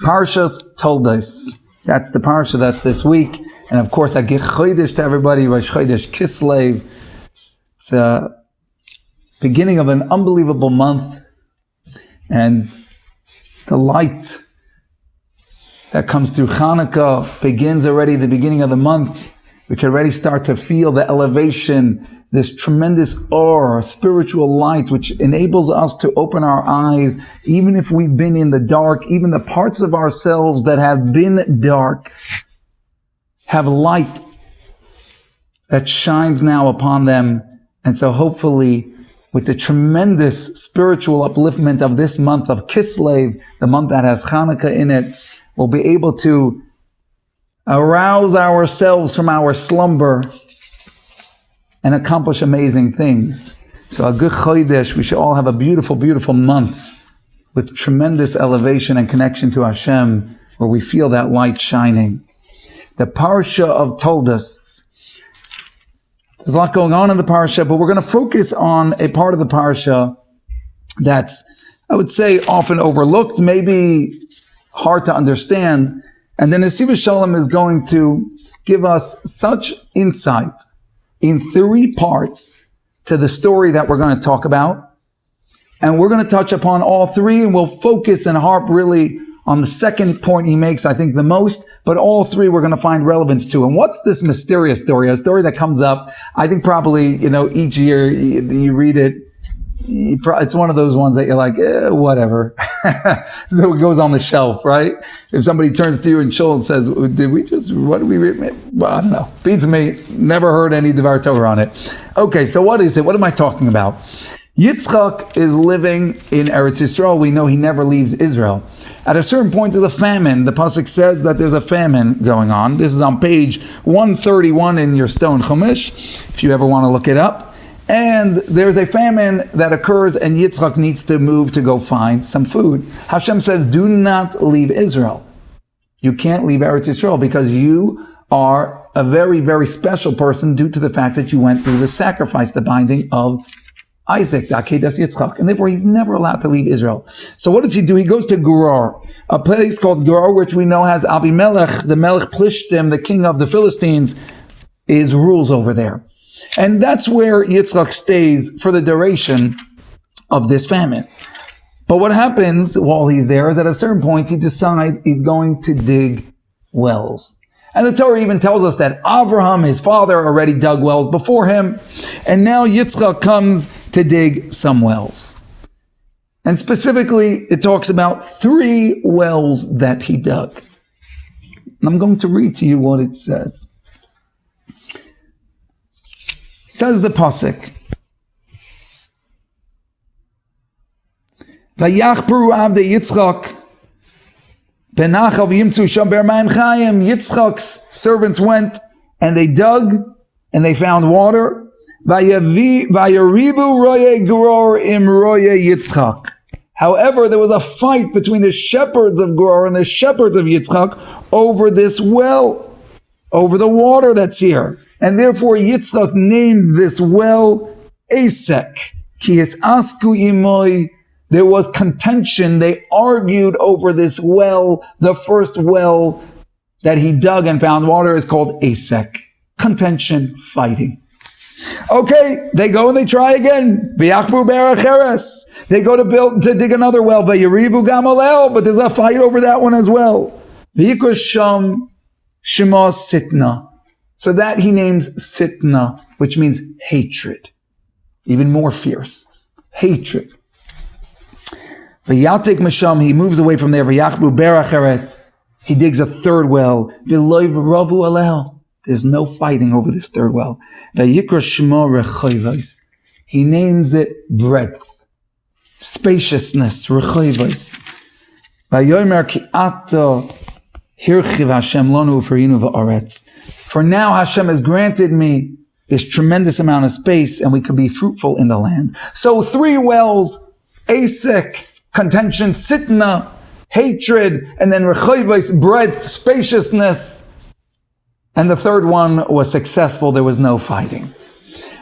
Parshas Toldos. That's the Parsha that's this week. And of course, I give Chodesh to everybody, Rosh Chodesh Kislev. It's a beginning of an unbelievable month. And the light that comes through Hanukkah begins already the beginning of the month. We can already start to feel the elevation, this tremendous aura, spiritual light, which enables us to open our eyes, even if we've been in the dark, even the parts of ourselves that have been dark, have light that shines now upon them. And so hopefully, with the tremendous spiritual upliftment of this month of Kislev, the month that has Hanukkah in it, we'll be able to arouse ourselves from our slumber and accomplish amazing things. So a good Chodesh, we should all have a beautiful, beautiful month with tremendous elevation and connection to Hashem, where we feel that light shining. The Parsha of Toldos. There's a lot going on in the Parsha, but we're going to focus on a part of the Parsha that's, I would say, often overlooked, maybe hard to understand. And then Nesiv Shalom is going to give us such insight in 3 parts to the story that we're going to talk about. And we're going to touch upon all 3, and we'll focus and harp really on the second point he makes, I think, the most, but all 3 we're going to find relevance to. And what's this mysterious story? A story that comes up, I think probably, each year you read it, it's one of those ones that you're like, whatever. It goes on the shelf, right? If somebody turns to you in shul and says, what did we read? Well, I don't know. Beats me. Never heard any Devar Torah on it. Okay, so what is it? What am I talking about? Yitzchak is living in Eretz Yisrael. We know he never leaves Israel. At a certain point, there's a famine. The pasuk says that there's a famine going on. This is on page 131 in your stone Chumash, if you ever want to look it up. And there's a famine that occurs, and Yitzchak needs to move to go find some food. Hashem says, do not leave Israel. You can't leave Eretz Yisrael because you are a very, very special person due to the fact that you went through the sacrifice, the binding of Isaac, the Akedas Yitzchak, and therefore he's never allowed to leave Israel. So what does he do? He goes to Gerar, a place called Gerar, which we know has Abimelech, the Melech Plishtim, the king of the Philistines, rules over there. And that's where Yitzchak stays for the duration of this famine. But what happens while he's there is at a certain point he decides he's going to dig wells. And the Torah even tells us that Abraham, his father, already dug wells before him. And now Yitzchak comes to dig some wells. And specifically, it talks about 3 wells that he dug. And I'm going to read to you what it says. Says the pasuk, Vayachperu avdei Yitzchak benachal v'yimtzu sham be'mayim chayim. Yitzchak's servants went and they dug and they found water. Vayaribu roye Gerar im roye Yitzchak. However, there was a fight between the shepherds of Gerar and the shepherds of Yitzchak over this well, over the water that's here. And therefore Yitzchak named this well Esek. Ki asku imoy. There was contention. They argued over this well. The first well that he dug and found water is called Esek. Contention, fighting. Okay, they go and they try again. V'yachbu beracheres. They go to dig another well. V'yaribu gamalel. But there's a fight over that one as well. V'yikra sham shema sitna. So that he names Sitna, which means hatred. Even more fierce. Hatred. V'yatek masham, he moves away from there. V'yachbu beracheres. He digs a 3rd well. V'loy v'ravu aleh. There's no fighting over this 3rd well. V'yikra shmo rechoivos. He names it breadth, spaciousness, rechoivos. V'yomer ki ato hirchiv Hashem lonu u'farinu v'aretz. For now, Hashem has granted me this tremendous amount of space and we can be fruitful in the land. So 3 wells, Asek, contention, Sitna, hatred, and then Rechoivos, breadth, spaciousness. And the 3rd one was successful. There was no fighting.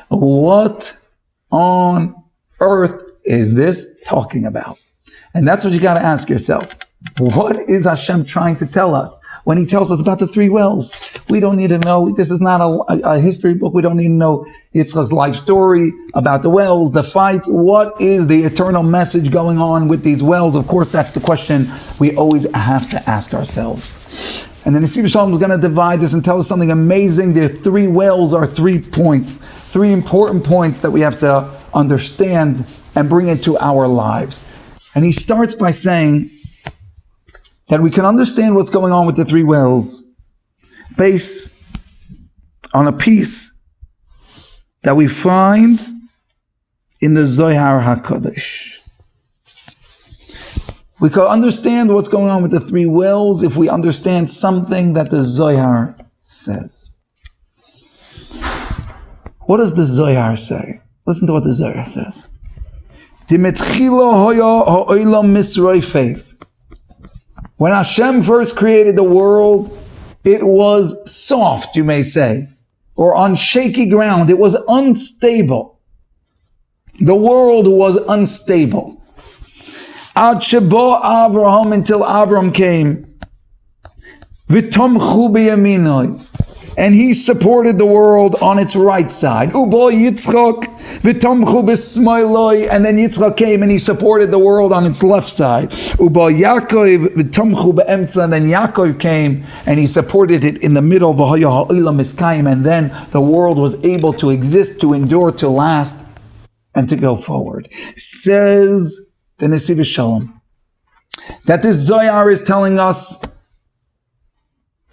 What on earth is this talking about? And that's what you got to ask yourself. What is Hashem trying to tell us when He tells us about the three wells? We don't need to know. This is not a history book. We don't need to know Yitzchak's life story about the wells, the fight. What is the eternal message going on with these wells? Of course, that's the question we always have to ask ourselves. And then Nesiv Shalom is going to divide this and tell us something amazing. The three wells are 3 points, 3 important points that we have to understand and bring into our lives. And he starts by saying that we can understand what's going on with the three wells based on a piece that we find in the Zohar HaKadosh. We can understand what's going on with the three wells if we understand something that the Zohar says. What does the Zohar say? Listen to what the Zohar says. When Hashem first created the world, it was soft, you may say, or on shaky ground. It was unstable. The world was unstable. Ad shebo Avraham, until Avram came. V'tomchu b'yaminoi, and he supported the world on its right side. Ubo Yitzchak v'tomchu b'smailoi, and then Yitzchak came and he supported the world on its left side. Ubo Yaakov v'tomchu b'emtza, and then Yaakov came and he supported it in the middle. V'haya ha'olam miskayim, and then the world was able to exist, to endure, to last, and to go forward. Says the Nesiv Shalom that this Zohar is telling us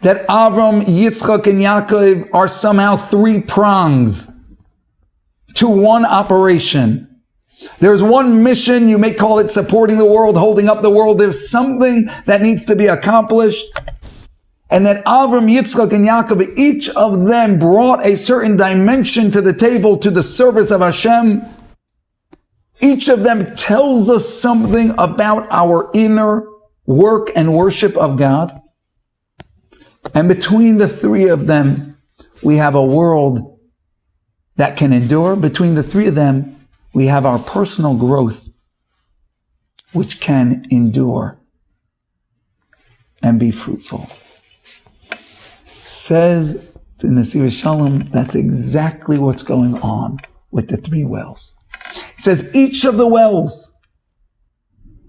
that Avram, Yitzchak, and Yaakov are somehow 3 prongs to one operation. There's one mission, you may call it supporting the world, holding up the world. There's something that needs to be accomplished. And that Avram, Yitzchak, and Yaakov, each of them brought a certain dimension to the table, to the service of Hashem. Each of them tells us something about our inner work and worship of God. And between the 3 of them, we have a world that can endure. Between the 3 of them, we have our personal growth, which can endure and be fruitful. Says the Nesiv Shalom, that's exactly what's going on with the 3 wells. He says each of the wells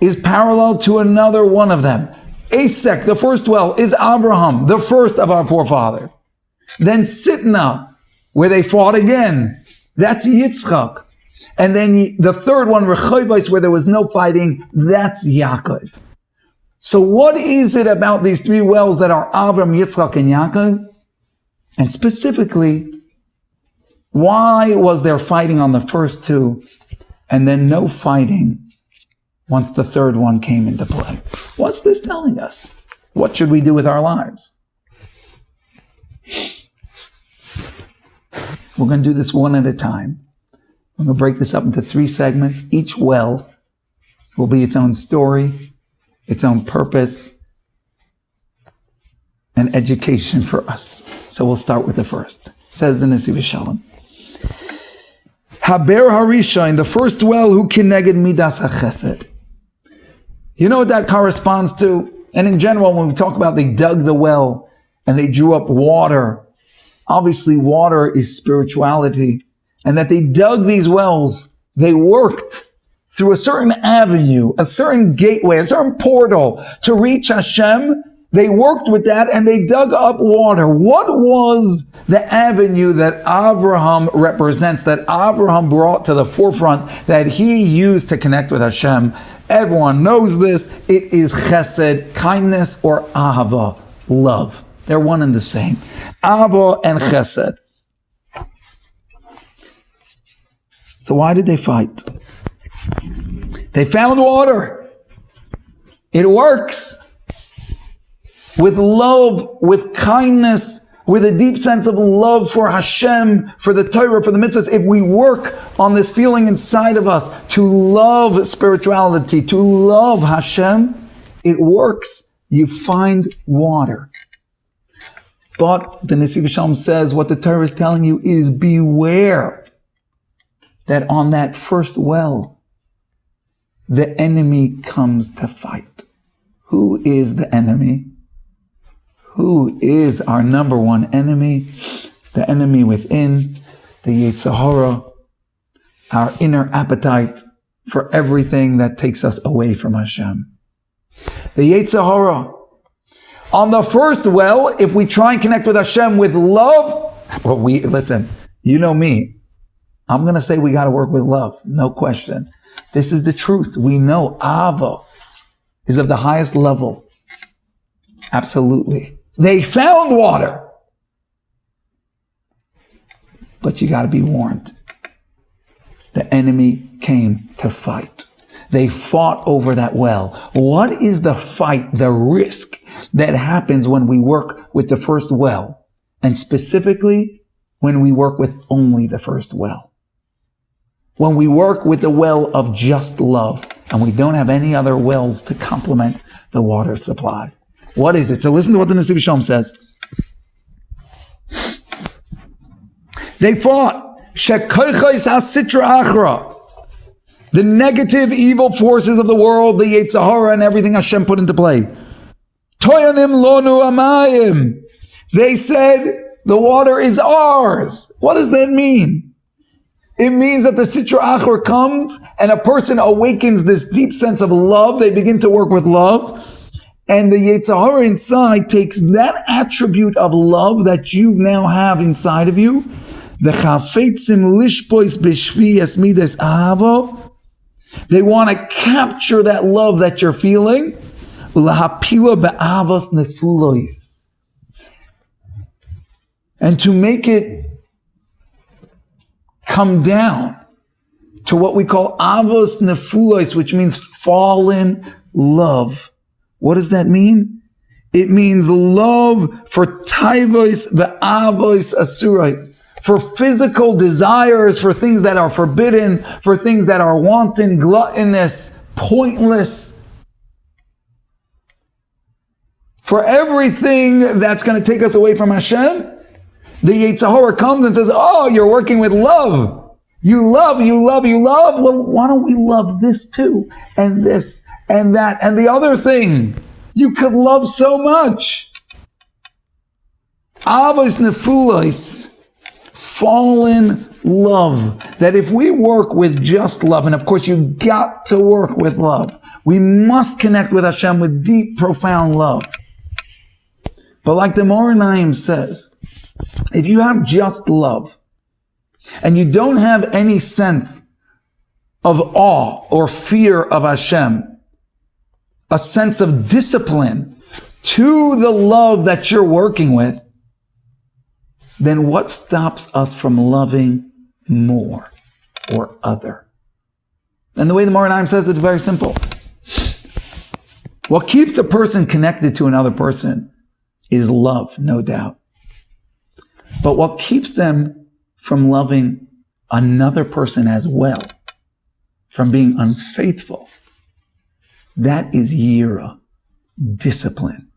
is parallel to another one of them. Asek, the first well, is Abraham, the first of our forefathers. Then Sitna, where they fought again, that's Yitzchak. And then the third one, Rechovos, where there was no fighting, that's Yaakov. So what is it about these 3 wells that are Avram, Yitzchak, and Yaakov? And specifically, why was there fighting on the first 2 and then no fighting once the third one came into play? What's this telling us? What should we do with our lives? We're going to do this one at a time. I'm going to break this up into 3 segments. Each well will be its own story, its own purpose, and education for us. So we'll start with the first. Says the Nesiv Shalom. Haber Harisha, in the first well, who kineged midas hachesed. You know what that corresponds to? And in general, when we talk about they dug the well and they drew up water, obviously water is spirituality. And that they dug these wells, they worked through a certain avenue, a certain gateway, a certain portal to reach Hashem. They worked with that and they dug up water. What was the avenue that Abraham represents, that Abraham brought to the forefront, that he used to connect with Hashem? Everyone knows this. It is chesed, kindness, or ahava, love. They're one and the same. Ahava and chesed. So why did they fight? They found water. It works. With love, with kindness, with a deep sense of love for Hashem, for the Torah, for the mitzvahs. If we work on this feeling inside of us to love spirituality, to love Hashem, it works. You find water. But the Nesiv Shalom says what the Torah is telling you is beware that on that first well, the enemy comes to fight. Who is the enemy? Who is our number one enemy? The enemy within, the Yetzer Hara, our inner appetite for everything that takes us away from Hashem. The Yetzer Hara. On the first well, if we try and connect with Hashem with love, listen, you know me. I'm going to say we got to work with love. No question. This is the truth. We know Ava is of the highest level. Absolutely. They found water. But you got to be warned. The enemy came to fight. They fought over that well. What is the fight, the risk that happens when we work with the first well? And specifically, when we work with only the first well. When we work with the well of just love, and we don't have any other wells to complement the water supply. What is it? So listen to what the Nesiv Shalom says. They fought. The negative, evil forces of the world, the Yetzer Hara, and everything Hashem put into play. Toyanim lonu amayim. They said, the water is ours. What does that mean? It means that the Sitra Achra comes and a person awakens this deep sense of love. They begin to work with love. And the Yetzer Hara inside takes that attribute of love that you now have inside of you. The chafetzim lishpois b'shvi esmides ahavo. They want to capture that love that you're feeling. Ulahapila be'avos nefulois. And to make it come down to what we call avos nefulois, which means fallen love. What does that mean? It means love for taivos ve'avos asurais. For physical desires, for things that are forbidden, for things that are wanton, gluttonous, pointless. For everything that's going to take us away from Hashem, the Yetzer Hara comes and says, oh, you're working with love. You love. Well, why don't we love this too? And this, and that, and the other thing. You could love so much. Avos nefulos. Fallen love. That if we work with just love, and of course you got to work with love. We must connect with Hashem with deep, profound love. But like the Moranayim says, if you have just love, and you don't have any sense of awe or fear of Hashem, a sense of discipline to the love that you're working with, then what stops us from loving more or other? And the way the Moranayim says it's very simple. What keeps a person connected to another person is love, no doubt. But what keeps them from loving another person as well, from being unfaithful, that is yira, discipline.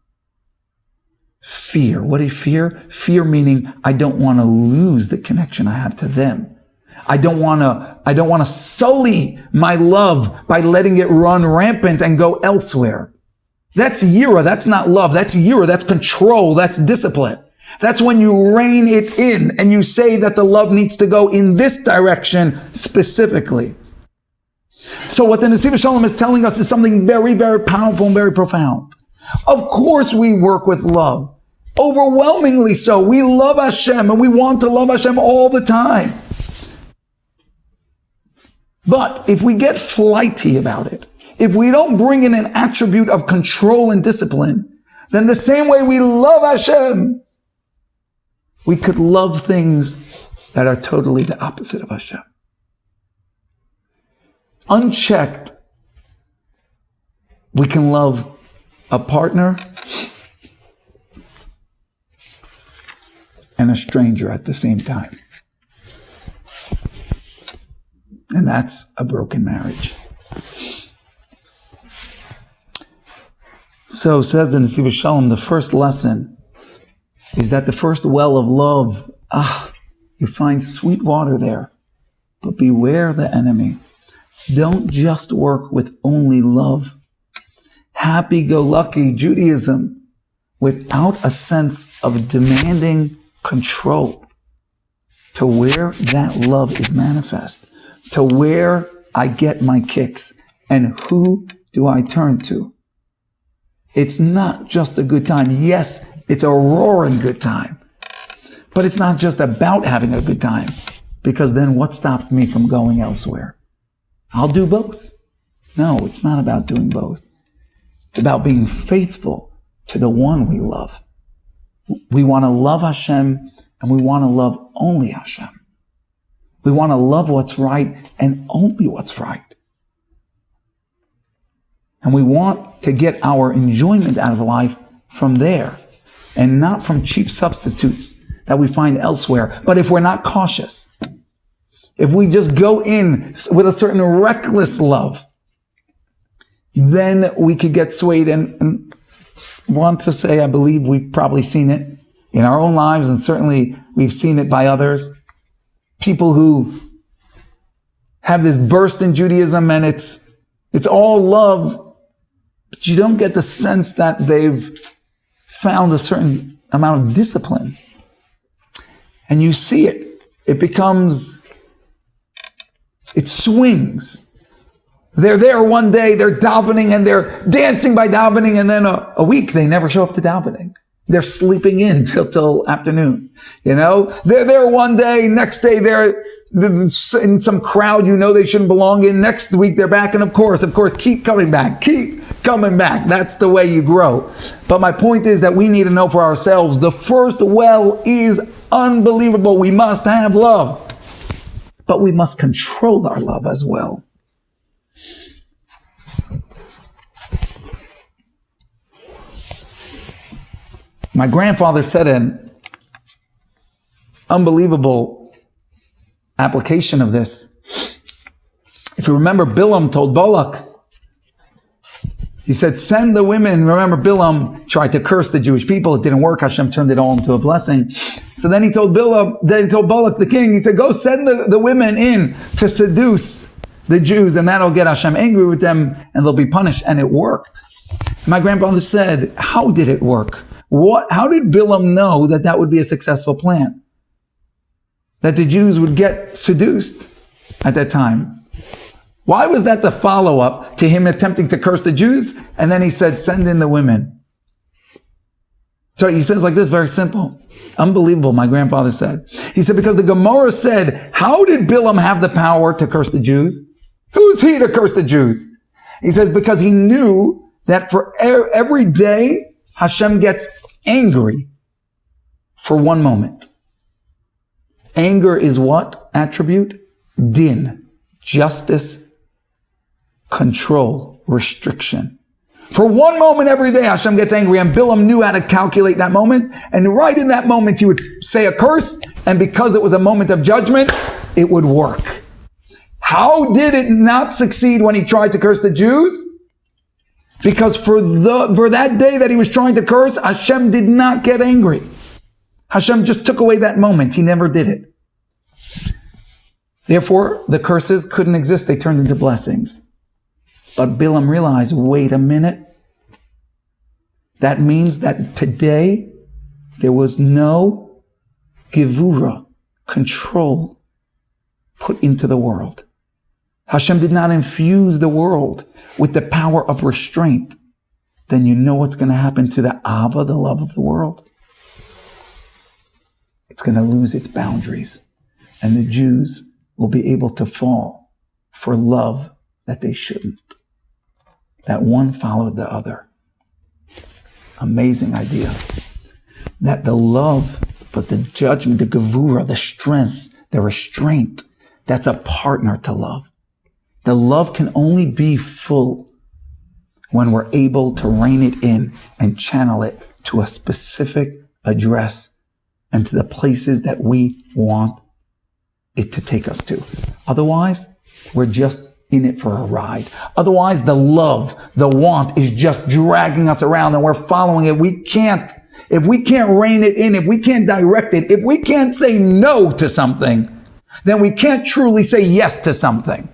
Fear. What is fear? Fear meaning I don't want to lose the connection I have to them. I don't want to sully my love by letting it run rampant and go elsewhere. That's yira. That's not love. That's yira. That's control. That's discipline. That's when you rein it in and you say that the love needs to go in this direction specifically. So what the Nesiv Shalom is telling us is something very, very powerful and very profound. Of course we work with love. Overwhelmingly so. We love Hashem and we want to love Hashem all the time. But if we get flighty about it, if we don't bring in an attribute of control and discipline, then the same way we love Hashem, we could love things that are totally the opposite of Hashem. Unchecked, we can love a partner and a stranger at the same time. And that's a broken marriage. So says the Nesiv Shalom, the first lesson is that the first well of love, you find sweet water there, but beware the enemy. don't just work with only love. Happy-go-lucky Judaism without a sense of demanding control to where that love is manifest, to where I get my kicks, and who do I turn to? It's not just a good time. Yes, it's a roaring good time. But it's not just about having a good time, because then what stops me from going elsewhere? I'll do both. No, it's not about doing both. It's about being faithful to the one we love. We want to love Hashem, and we want to love only Hashem. We want to love what's right and only what's right. And we want to get our enjoyment out of life from there and not from cheap substitutes that we find elsewhere. But if we're not cautious, if we just go in with a certain reckless love, then we could get swayed. And want to say, I believe we've probably seen it in our own lives, and certainly we've seen it by others. People who have this burst in Judaism, and it's all love, but you don't get the sense that they've found a certain amount of discipline. And you see it. It swings. They're there one day, they're davening, and they're dancing by davening, and then a week they never show up to davening. They're sleeping in till afternoon. They're there one day, next day they're in some crowd they shouldn't belong in. Next week they're back, and of course, keep coming back. That's the way you grow. But my point is that we need to know for ourselves, the first well is unbelievable. We must have love. But we must control our love as well. My grandfather said an unbelievable application of this. If you remember, Bilam told Balak, he said, send the women. Remember, Bilam tried to curse the Jewish people. It didn't work. Hashem turned it all into a blessing. So then he told Balak, the king, he said, go send the women in to seduce the Jews, and that'll get Hashem angry with them, and they'll be punished. And it worked. My grandfather said, how did it work? How did Bilam know that would be a successful plan? That the Jews would get seduced at that time? Why was that the follow-up to him attempting to curse the Jews? And then he said, send in the women. So he says like this, very simple. Unbelievable, my grandfather said. He said, because the Gemara said, how did Bilam have the power to curse the Jews? Who's he to curse the Jews? He says, because he knew that for every day, Hashem gets angry for one moment. Anger is what attribute? Din, justice, control, restriction. For one moment every day, Hashem gets angry, and Bilam knew how to calculate that moment. And right in that moment, he would say a curse, and because it was a moment of judgment, it would work. How did it not succeed when he tried to curse the Jews? Because for that day that he was trying to curse, Hashem did not get angry. Hashem just took away that moment. He never did it. Therefore, the curses couldn't exist. They turned into blessings. But Bilam realized, wait a minute. That means that today there was no gevura, control, put into the world. Hashem did not infuse the world with the power of restraint. Then you know what's going to happen to the Ava, the love of the world? It's going to lose its boundaries. And the Jews will be able to fall for love that they shouldn't. That one followed the other. Amazing idea. That the love, but the judgment, the gevura, the strength, the restraint, that's a partner to love. The love can only be full when we're able to rein it in and channel it to a specific address and to the places that we want it to take us to. Otherwise, we're just in it for a ride. Otherwise, the love, the want is just dragging us around and we're following it. If we can't rein it in, if we can't direct it, if we can't say no to something, then we can't truly say yes to something.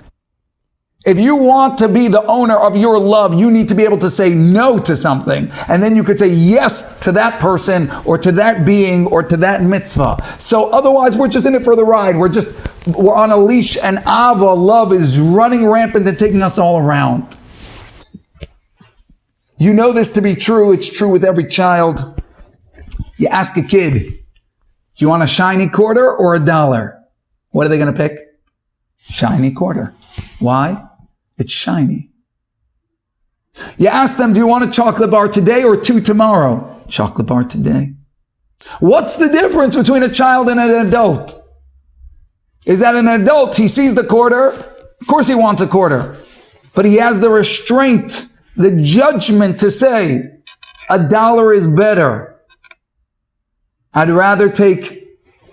If you want to be the owner of your love, you need to be able to say no to something. And then you could say yes to that person or to that being or to that mitzvah. So otherwise, we're just in it for the ride. We're on a leash, and Ava, love, is running rampant and taking us all around. You know this to be true. It's true with every child. You ask a kid, do you want a shiny quarter or a dollar? What are they going to pick? Shiny quarter. Why? It's shiny. You ask them, do you want a chocolate bar today or 2 tomorrow? Chocolate bar today. What's the difference between a child and an adult? Is that an adult, he sees the quarter, of course he wants a quarter, but he has the restraint, the judgment to say, a dollar is better. I'd rather take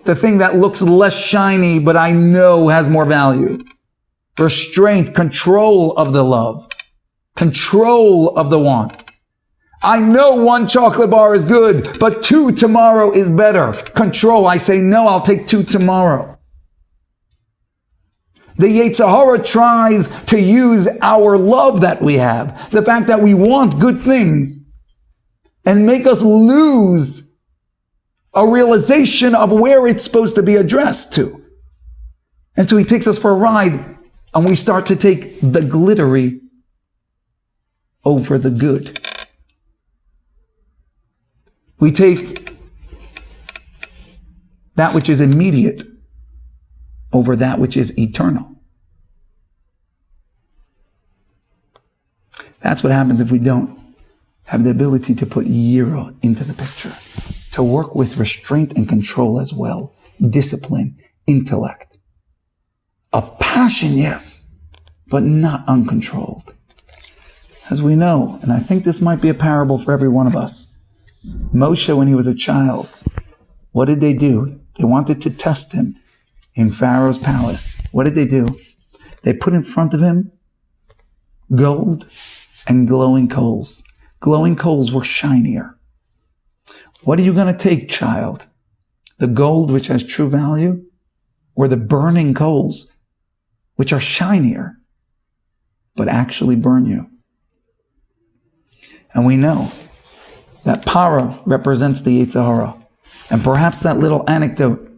the thing that looks less shiny, but I know has more value. Restraint, control of the love, control of the want. I know 1 chocolate bar is good, but 2 tomorrow is better. Control. I say, no, I'll take 2 tomorrow. The Yetzer Hara tries to use our love that we have, the fact that we want good things, and make us lose a realization of where it's supposed to be addressed to. And so he takes us for a ride, and we start to take the glittery over the good. We take that which is immediate over that which is eternal. That's what happens if we don't have the ability to put Yira into the picture, to work with restraint and control as well, discipline, intellect. A passion, yes, but not uncontrolled. As we know, and I think this might be a parable for every one of us, Moshe, when he was a child, what did they do? They wanted to test him in Pharaoh's palace. What did they do? They put in front of him gold and glowing coals. Glowing coals were shinier. What are you going to take, child? The gold, which has true value, or the burning coals, which are shinier, but actually burn you? And we know that para represents the Yetzer Hara. And perhaps that little anecdote,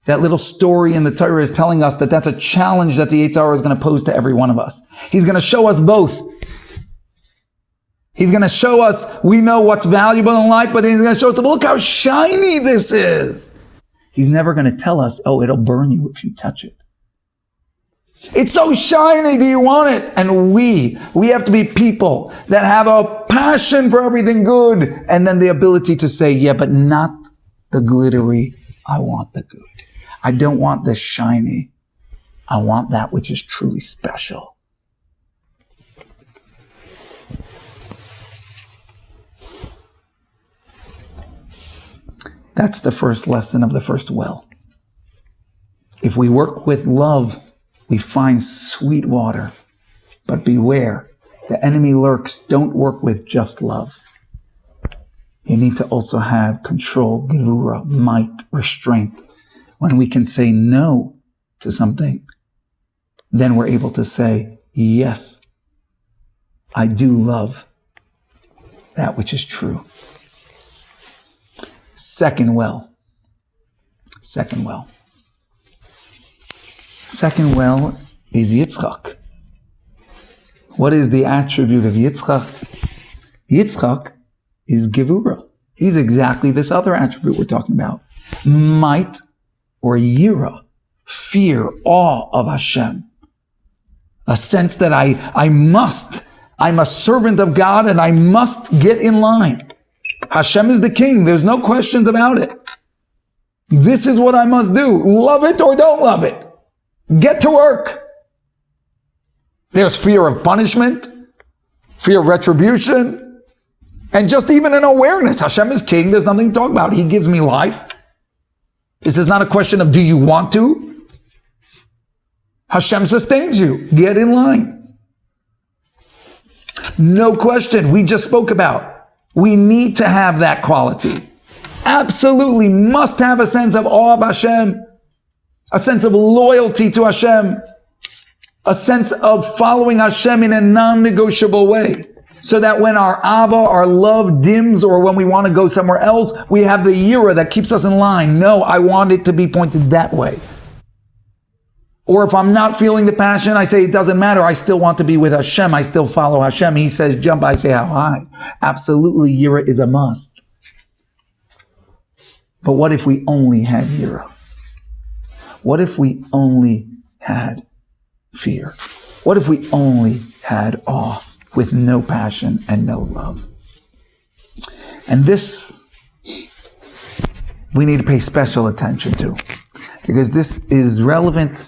that little story in the Torah is telling us that that's a challenge that the Yetzer Hara is going to pose to every one of us. He's going to show us both. He's going to show us, we know what's valuable in life, but he's going to show us, look how shiny this is. He's never going to tell us, oh, it'll burn you if you touch it. It's so shiny, do you want it? And we have to be people that have a passion for everything good, and then the ability to say, yeah, but not the glittery. I want the good. I don't want the shiny. I want that which is truly special. That's the first lesson of the first well. If we work with love, we find sweet water. But beware, the enemy lurks. Don't work with just love. You need to also have control, gevura, might, restraint. When we can say no to something, then we're able to say, yes, I do love that which is true. Second well. Second well is Yitzchak. What is the attribute of Yitzchak? Yitzchak is Gevura. He's exactly this other attribute we're talking about. Might or Yira, fear, awe of Hashem. A sense that I'm a servant of God and I must get in line. Hashem is the king. There's no questions about it. This is what I must do. Love it or don't love it. Get to work. There's fear of punishment, fear of retribution, and just even an awareness. Hashem is king. There's nothing to talk about. He gives me life. This is not a question of do you want to? Hashem sustains you. Get in line. No question. We just spoke about. We need to have that quality. Absolutely must have a sense of awe of Hashem, a sense of loyalty to Hashem. a sense of following Hashem in a non-negotiable way. So that when our Ava, our love dims, or when we want to go somewhere else, we have the yira that keeps us in line. No, I want it to be pointed that way. Or if I'm not feeling the passion, I say it doesn't matter. I still want to be with Hashem. I still follow Hashem. He says jump, I say how high. Absolutely, yira is a must. But what if we only had yira? What if we only had fear? What if we only had awe with no passion and no love? And this we need to pay special attention to, because this is relevant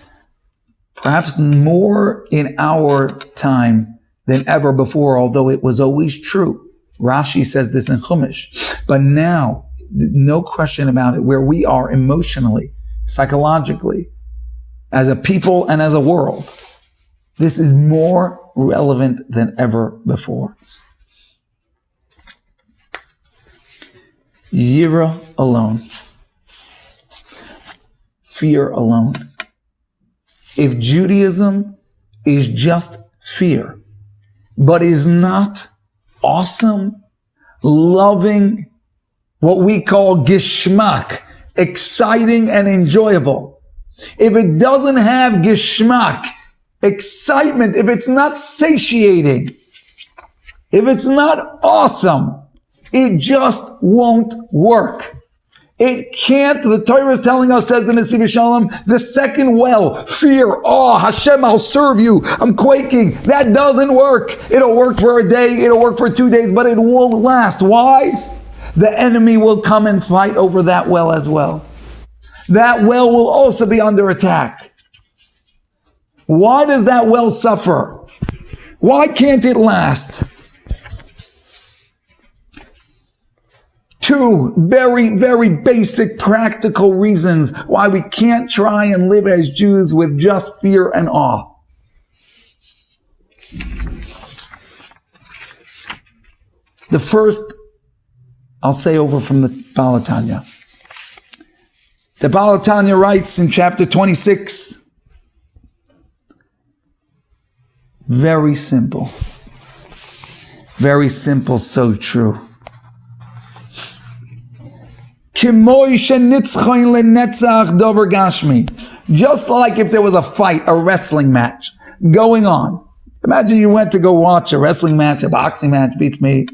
perhaps more in our time than ever before, although it was always true. Rashi says this in Chumash. But now, no question about it, where we are emotionally, psychologically, as a people and as a world, this is more relevant than ever before. Yira alone. Fear alone. If Judaism is just fear, but is not awesome, loving, what we call gishmak, exciting and enjoyable, if it doesn't have gishmak, excitement, if it's not satiating, if it's not awesome, it just won't work. It can't. The Torah is telling us, says the Nesiv Shalom, the second well, fear, awe, Hashem, I'll serve you, I'm quaking. That doesn't work. It'll work for a day, it'll work for 2 days, but it won't last. Why? The enemy will come and fight over that well as well. That well will also be under attack. Why does that well suffer? Why can't it last? Two very, very basic practical reasons why we can't try and live as Jews with just fear and awe. The first, I'll say over from the Baal HaTanya. The Baal HaTanya writes in chapter 26, very simple, so true. Just like if there was a fight, a wrestling match going on. Imagine you went to go watch a wrestling match, a boxing match, beats me,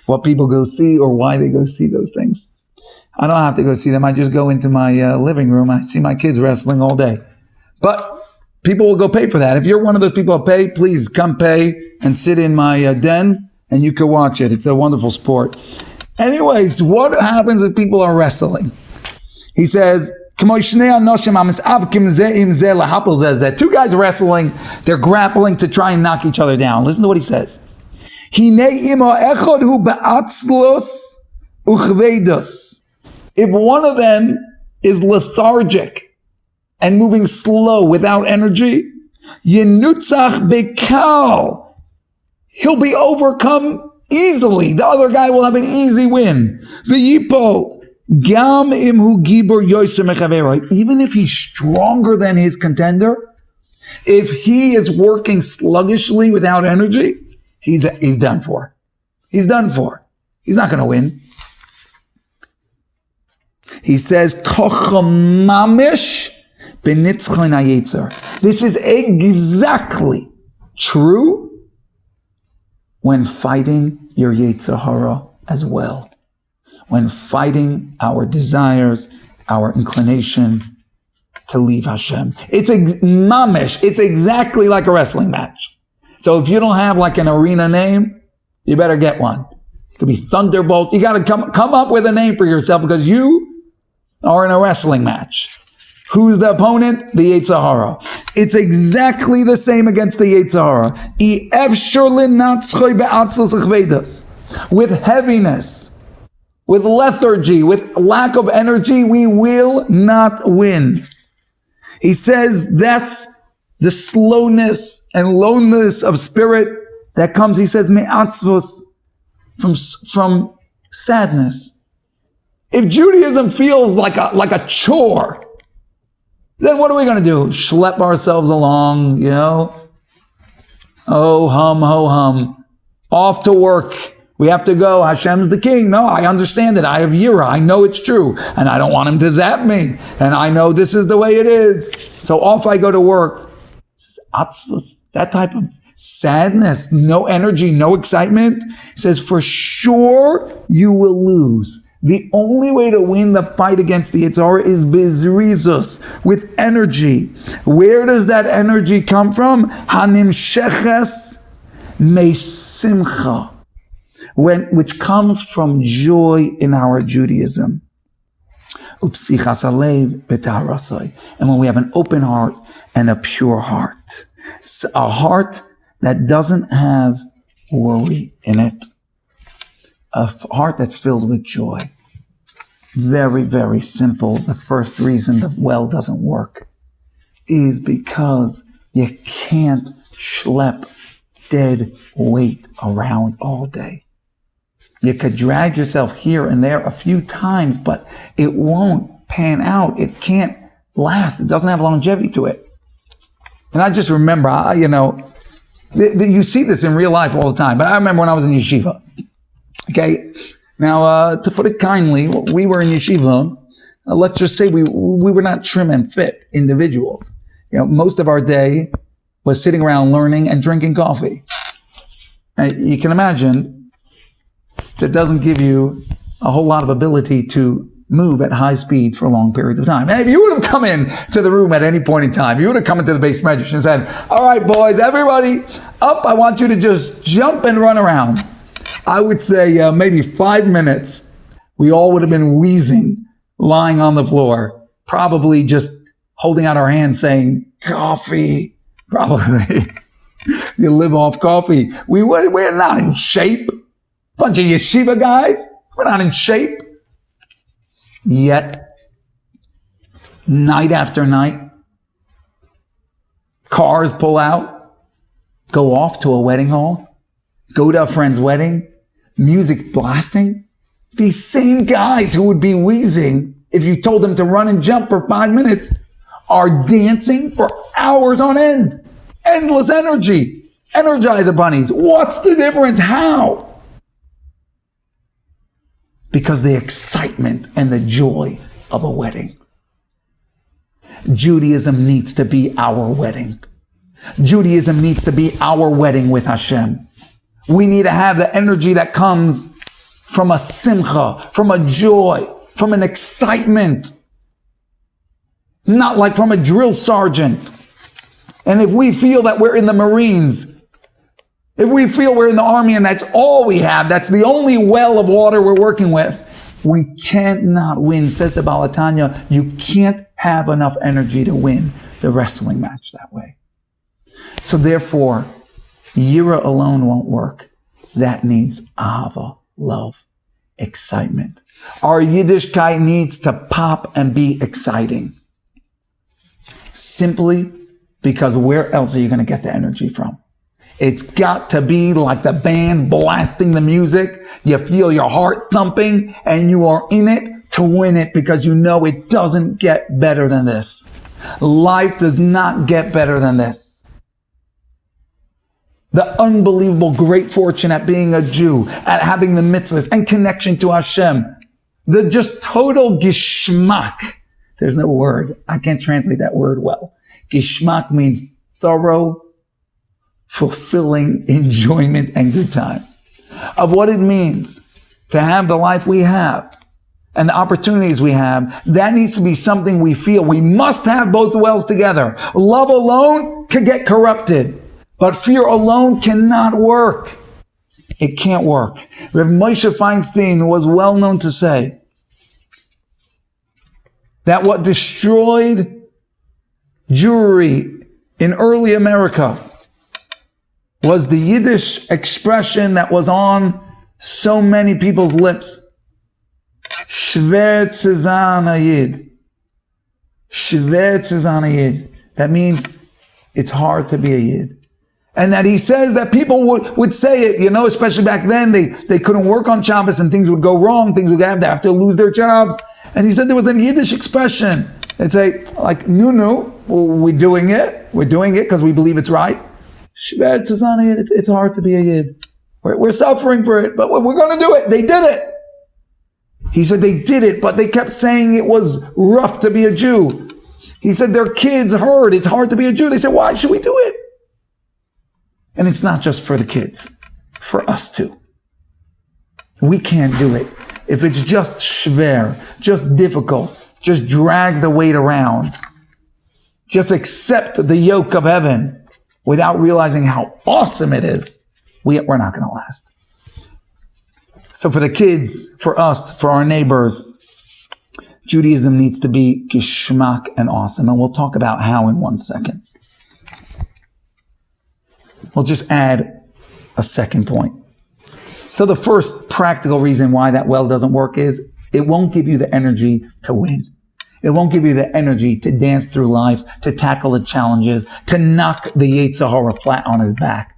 what people go see or why they go see those things. I don't have to go see them. I just go into my living room. I see my kids wrestling all day. But people will go pay for that. If you're one of those people who pay, please come pay and sit in my den and you can watch it. It's a wonderful sport. Anyways, what happens if people are wrestling? He says, two guys wrestling, they're grappling to try and knock each other down. Listen to what he says. If one of them is lethargic and moving slow without energy, he'll be overcome easily. The other guy will have an easy win. Even if he's stronger than his contender, if he is working sluggishly without energy, he's done for. He's done for. He's not going to win. He says, this is exactly true when fighting your Yetzer Hara as well. When fighting our desires, our inclination to leave Hashem. It's mamish. It's exactly like a wrestling match. So if you don't have like an arena name, you better get one. It could be Thunderbolt. You got to come up with a name for yourself because you are in a wrestling match. Who's the opponent? The Yetzer Hara. It's exactly the same against the Yetzer Hara. With heaviness, with lethargy, with lack of energy, we will not win. He says that's the slowness and loneliness of spirit that comes, he says, me'atzvos, from sadness. If Judaism feels like a chore, then what are we going to do? Schlep ourselves along, Ho hum. Off to work. We have to go. Hashem's the king. No, I understand it. I have yira. I know it's true. And I don't want him to zap me. And I know this is the way it is. So off I go to work. That type of sadness, no energy, no excitement. He says, for sure you will lose. The only way to win the fight against the Yitzhar is bizrizus, with energy. Where does that energy come from? Hanimsheches mesimcha, which comes from joy in our Judaism. Upsichas alev b'taharasai. And when we have an open heart and a pure heart. A heart that doesn't have worry in it. A heart that's filled with joy. Very, very simple. The first reason the well doesn't work is because you can't schlep dead weight around all day. You could drag yourself here and there a few times, but it won't pan out. It can't last. It doesn't have longevity to it. And I just remember, you see this in real life all the time, but I remember when I was in yeshiva. Okay, now to put it kindly, we were in yeshiva. Let's just say we were not trim and fit individuals. Most of our day was sitting around learning and drinking coffee. And you can imagine that doesn't give you a whole lot of ability to move at high speeds for long periods of time. And if you would have come in to the room at any point in time, you would have come into the base medrash and said, all right, boys, everybody up. I want you to just jump and run around. I would say maybe 5 minutes, we all would have been wheezing, lying on the floor, probably just holding out our hands saying, coffee, probably. You live off coffee. We're not in shape. Bunch of yeshiva guys. We're not in shape. Yet, night after night, cars pull out, go off to a wedding hall, go to a friend's wedding, music blasting. These same guys who would be wheezing if you told them to run and jump for 5 minutes are dancing for hours on end. Endless energy. Energizer bunnies. What's the difference? How? Because the excitement and the joy of a wedding. Judaism needs to be our wedding. Judaism needs to be our wedding with Hashem. We need to have the energy that comes from a simcha, from a joy, from an excitement. Not like from a drill sergeant. And if we feel that we're in the Marines, if we feel we're in the army and that's all we have, that's the only well of water we're working with, we cannot win. Says the Baal HaTanya, you can't have enough energy to win the wrestling match that way. So therefore, Yira alone won't work. That needs Ahava, love, excitement. Our Yiddishkeit needs to pop and be exciting. Simply because where else are you going to get the energy from? It's got to be like the band blasting the music. You feel your heart thumping and you are in it to win it because you know it doesn't get better than this. Life does not get better than this. The unbelievable great fortune at being a Jew, at having the mitzvahs and connection to Hashem. The just total gishmak. There's no word. I can't translate that word well. Gishmak means thorough, fulfilling enjoyment and good time of what it means to have the life we have and the opportunities we have. That needs to be something we feel. We must have both wells together. Love alone can get corrupted, but fear alone cannot work. It can't work. Rabbi Moshe Feinstein was well known to say that what destroyed Jewry in early America was the Yiddish expression that was on so many people's lips. Shver tzizan hayid. Shver tzizan hayid. That means it's hard to be a Yid. And that he says that people would say it, especially back then, they couldn't work on Shabbos and things would go wrong, things would have to lose their jobs. And he said there was a Yiddish expression. They'd say, like, we're doing it because we believe it's right. It's hard to be a Yid. We're suffering for it, but we're going to do it. They did it. He said they did it, but they kept saying it was rough to be a Jew. He said their kids heard it's hard to be a Jew. They said, why should we do it? And it's not just for the kids, for us too. We can't do it. If it's just shver, just difficult, just drag the weight around, just accept the yoke of heaven without realizing how awesome it is, we're not going to last. So for the kids, for us, for our neighbors, Judaism needs to be geschmack and awesome. And we'll talk about how in 1 second. We'll just add a second point. So the first practical reason why that well doesn't work is it won't give you the energy to win. It won't give you the energy to dance through life, to tackle the challenges, to knock the Yetzer Hara flat on his back.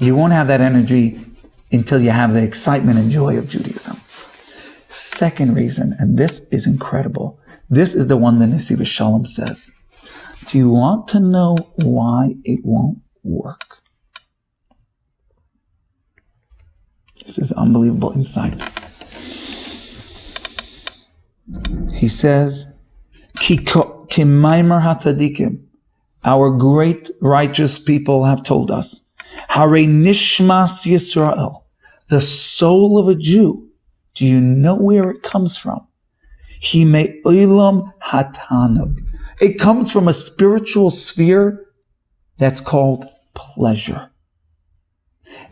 You won't have that energy until you have the excitement and joy of Judaism. Second reason, and this is incredible, this is the one that Nesiv Shalom says. Do you want to know why it won't work? This is unbelievable insight. He says, Ki maimer hatzadikim, our great righteous people have told us, Hare nishmas Yisrael, the soul of a Jew. Do you know where it comes from? Hi me'olam hatanug. It comes from a spiritual sphere that's called pleasure.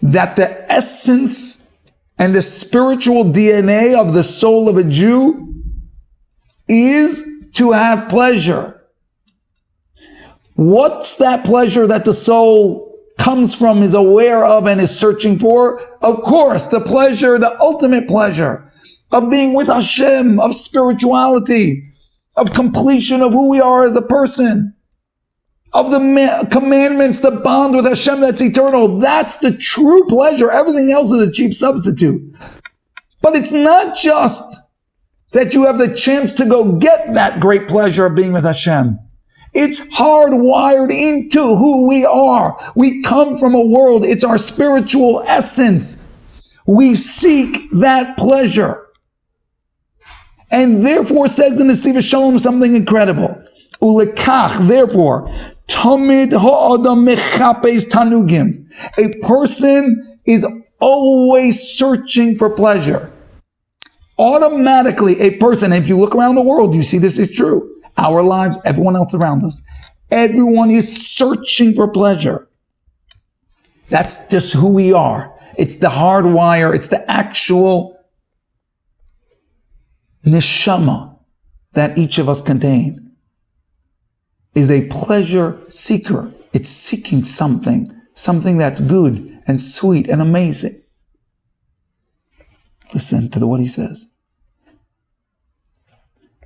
That the essence and the spiritual DNA of the soul of a Jew is to have pleasure. What's that pleasure that the soul comes from, is aware of, and is searching for? Of course, the pleasure, the ultimate pleasure of being with Hashem, of spirituality, of completion of who we are as a person, of the commandments, the bond with Hashem that's eternal. That's the true pleasure. Everything else is a cheap substitute. But it's not just that you have the chance to go get that great pleasure of being with Hashem. It's hardwired into who we are. We come from a world. It's our spiritual essence. We seek that pleasure. And therefore, says the Nesiv Shalom, something incredible. Ulekach, therefore, tamid ha'adam mechapes tanugim. A person is always searching for pleasure. Automatically, a person, if you look around the world, you see this is true. Our lives, everyone else around us, everyone is searching for pleasure. That's just who we are. It's the hardwire. It's the actual neshama that each of us contain. Is a pleasure seeker. It's seeking something that's good and sweet and amazing. Listen to what he says.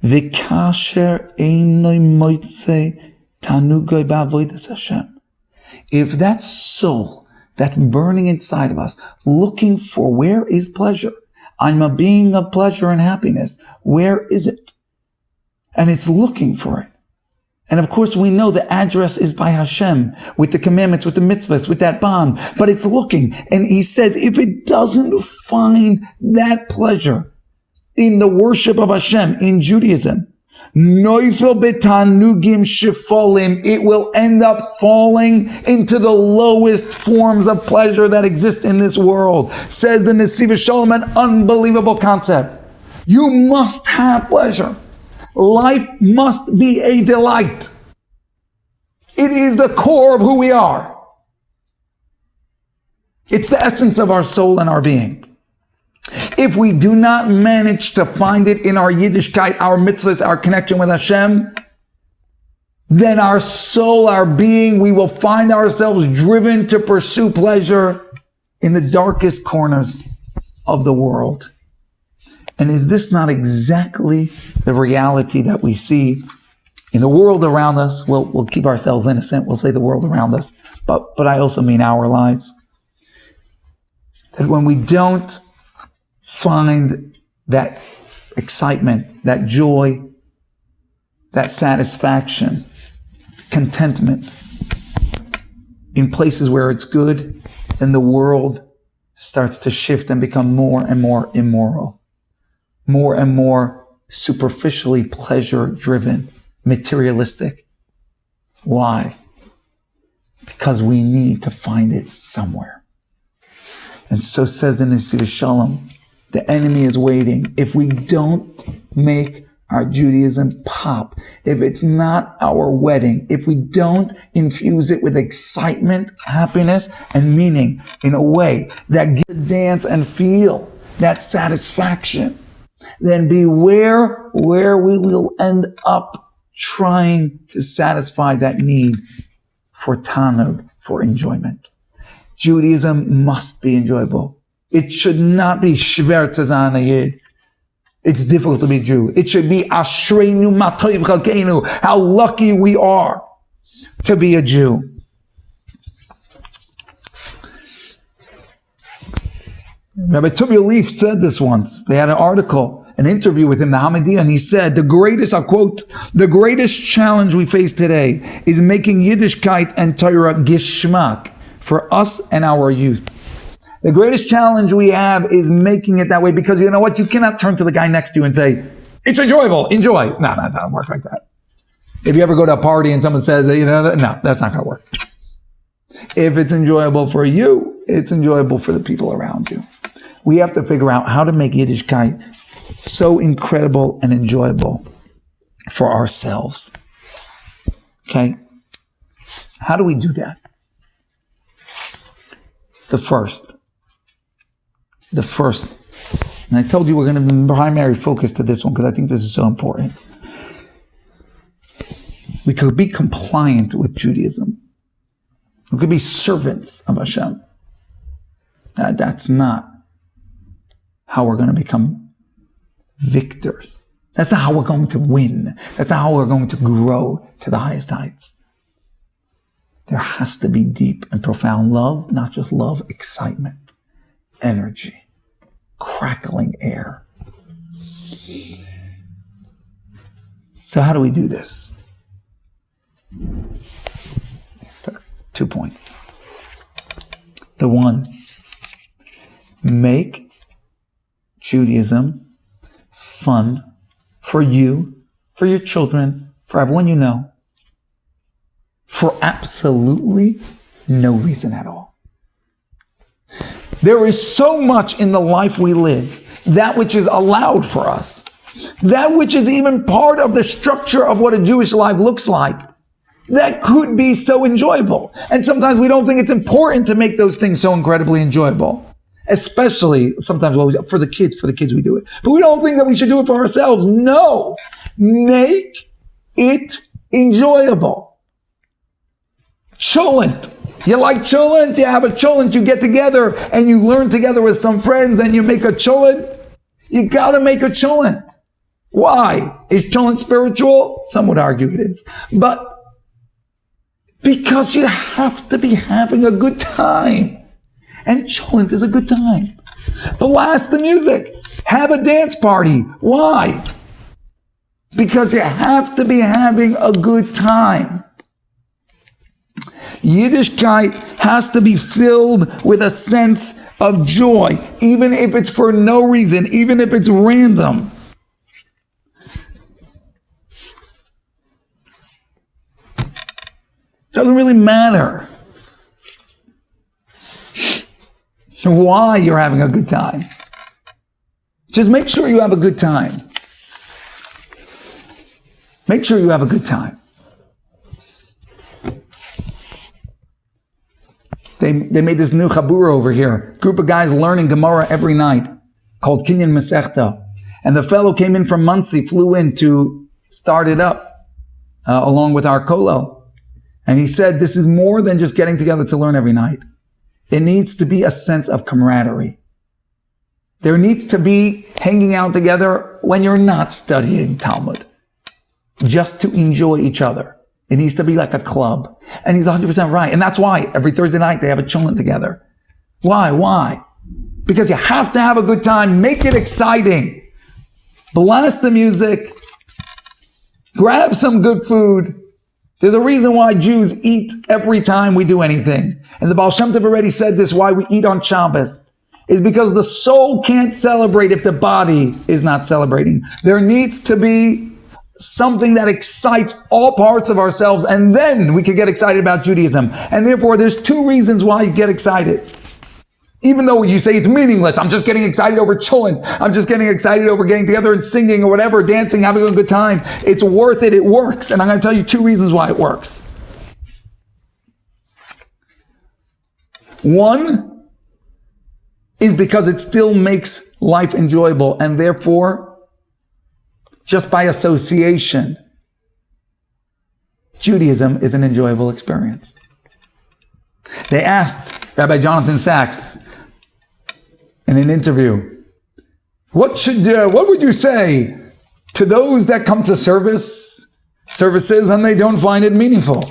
V'kasher einoi moitze tanugoi ba'avodas Hashem. If that soul that's burning inside of us, looking for where is pleasure, I'm a being of pleasure and happiness, where is it? And it's looking for it. And of course we know the address is by Hashem, with the commandments, with the mitzvahs, with that bond, but it's looking. And he says, if it doesn't find that pleasure in the worship of Hashem, in Judaism, noifel betanugim shifolim, it will end up falling into the lowest forms of pleasure that exist in this world. Says the Nesiv Shalom, an unbelievable concept. You must have pleasure. Life must be a delight. It is the core of who we are. It's the essence of our soul and our being. If we do not manage to find it in our Yiddishkeit, our mitzvahs, our connection with Hashem, then our soul, our being, we will find ourselves driven to pursue pleasure in the darkest corners of the world. And is this not exactly the reality that we see in the world around us? We'll keep ourselves innocent. We'll say the world around us, but I also mean our lives. That when we don't find that excitement, that joy, that satisfaction, contentment in places where it's good, then the world starts to shift and become more and more immoral, more and more superficially pleasure-driven, materialistic. Why? Because we need to find it somewhere. And so says the Nesiv Shalom, the enemy is waiting. If we don't make our Judaism pop, if it's not our wedding, if we don't infuse it with excitement, happiness, and meaning in a way that gives dance and feel that satisfaction, then beware where we will end up trying to satisfy that need for tanug, for enjoyment. Judaism must be enjoyable. It should not be shvertzes anayid. It's difficult to be Jew. It should be ashreinu matoiv chalkeinu. How lucky we are to be a Jew. Rabbi Tubia Leaf said this once. They had an article, an interview with him, the Hamadiyah, and he said, I'll quote, the greatest challenge we face today is making Yiddishkeit and Torah gishmak for us and our youth. The greatest challenge we have is making it that way, because you know what? You cannot turn to the guy next to you and say, it's enjoyable, enjoy. No, it doesn't work like that. If you ever go to a party and someone says, no, that's not going to work. If it's enjoyable for you, it's enjoyable for the people around you. We have to figure out how to make Yiddishkeit so incredible and enjoyable for ourselves. Okay? How do we do that? The first, and I told you we're going to be primary focus to this one because I think this is so important. We could be compliant with Judaism. We could be servants of Hashem. That's not how we're going to become victors. That's not how we're going to win. That's not how we're going to grow to the highest heights. There has to be deep and profound love, not just love, excitement, energy, crackling air. So how do we do this? 2 points. The one, make Judaism fun for you, for your children, for everyone you know, for absolutely no reason at all. There is so much in the life we live, that which is allowed for us, that which is even part of the structure of what a Jewish life looks like, that could be so enjoyable. And sometimes we don't think it's important to make those things so incredibly enjoyable. Especially, sometimes for the kids we do it. But we don't think that we should do it for ourselves. No! Make it enjoyable. Cholent. You like cholent? You have a cholent, you get together and you learn together with some friends and you make a cholent. You gotta make a cholent. Why? Is cholent spiritual? Some would argue it is. But because you have to be having a good time. And cholent is a good time. Blast the music. Have a dance party. Why? Because you have to be having a good time. Yiddishkeit has to be filled with a sense of joy, even if it's for no reason, even if it's random. Doesn't really matter why you're having a good time. Just make sure you have a good time. Make sure you have a good time. They made this new chabura over here. Group of guys learning Gemara every night called Kinyan Masechta. And the fellow came in from Muncie, flew in to start it up along with our Kollel. And he said, this is more than just getting together to learn every night. It needs to be a sense of camaraderie. There needs to be hanging out together when you're not studying Talmud, just to enjoy each other. It needs to be like a club. And he's 100% right. And that's why every Thursday night they have a cholent together. Why? Because you have to have a good time. Make it exciting. Blast the music. Grab some good food. There's a reason why Jews eat every time we do anything. And the Baal Shem Tov already said this, why we eat on Shabbos. Is because the soul can't celebrate if the body is not celebrating. There needs to be something that excites all parts of ourselves, and then we can get excited about Judaism. And therefore, there's two reasons why you get excited. Even though you say it's meaningless, I'm just getting excited over chillin', I'm just getting excited over getting together and singing or whatever, dancing, having a good time. It's worth it, it works. And I'm going to tell you two reasons why it works. One is because it still makes life enjoyable, and therefore, just by association, Judaism is an enjoyable experience. They asked Rabbi Jonathan Sachs in an interview, what would you say to those that come to services and they don't find it meaningful?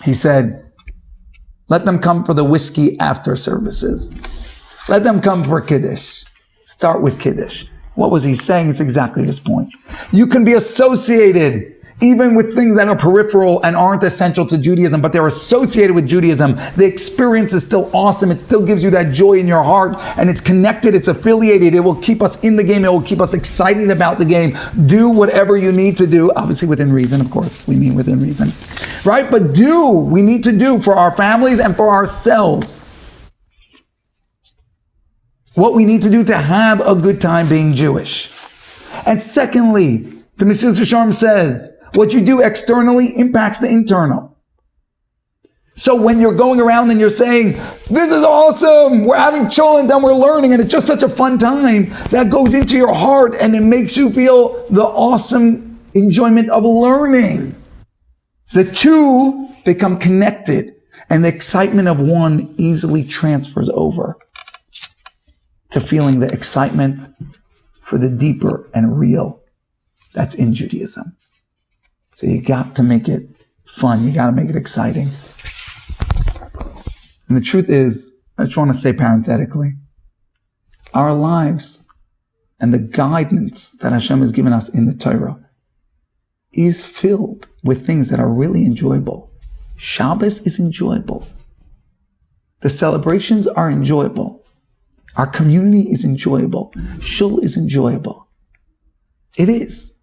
He said, let them come for the whiskey after services. Let them come for Kiddush. Start with Kiddush. What was he saying? It's exactly this point. You can be associated even with things that are peripheral and aren't essential to Judaism, but they're associated with Judaism. The experience is still awesome. It still gives you that joy in your heart, and it's connected, it's affiliated. It will keep us in the game. It will keep us excited about the game. Do whatever you need to do, obviously within reason, of course. We mean within reason, right? But we need to do for our families and for ourselves what we need to do to have a good time being Jewish. And secondly, the Mesilas Yesharim says, what you do externally impacts the internal. So when you're going around and you're saying, this is awesome, we're having chillin' and we're learning, and it's just such a fun time, that goes into your heart and it makes you feel the awesome enjoyment of learning. The two become connected, and the excitement of one easily transfers over to feeling the excitement for the deeper and real that's in Judaism. So you got to make it fun. You got to make it exciting. And the truth is, I just want to say parenthetically, our lives and the guidance that Hashem has given us in the Torah is filled with things that are really enjoyable. Shabbos is enjoyable. The celebrations are enjoyable. Our community is enjoyable. Shul is enjoyable. It is.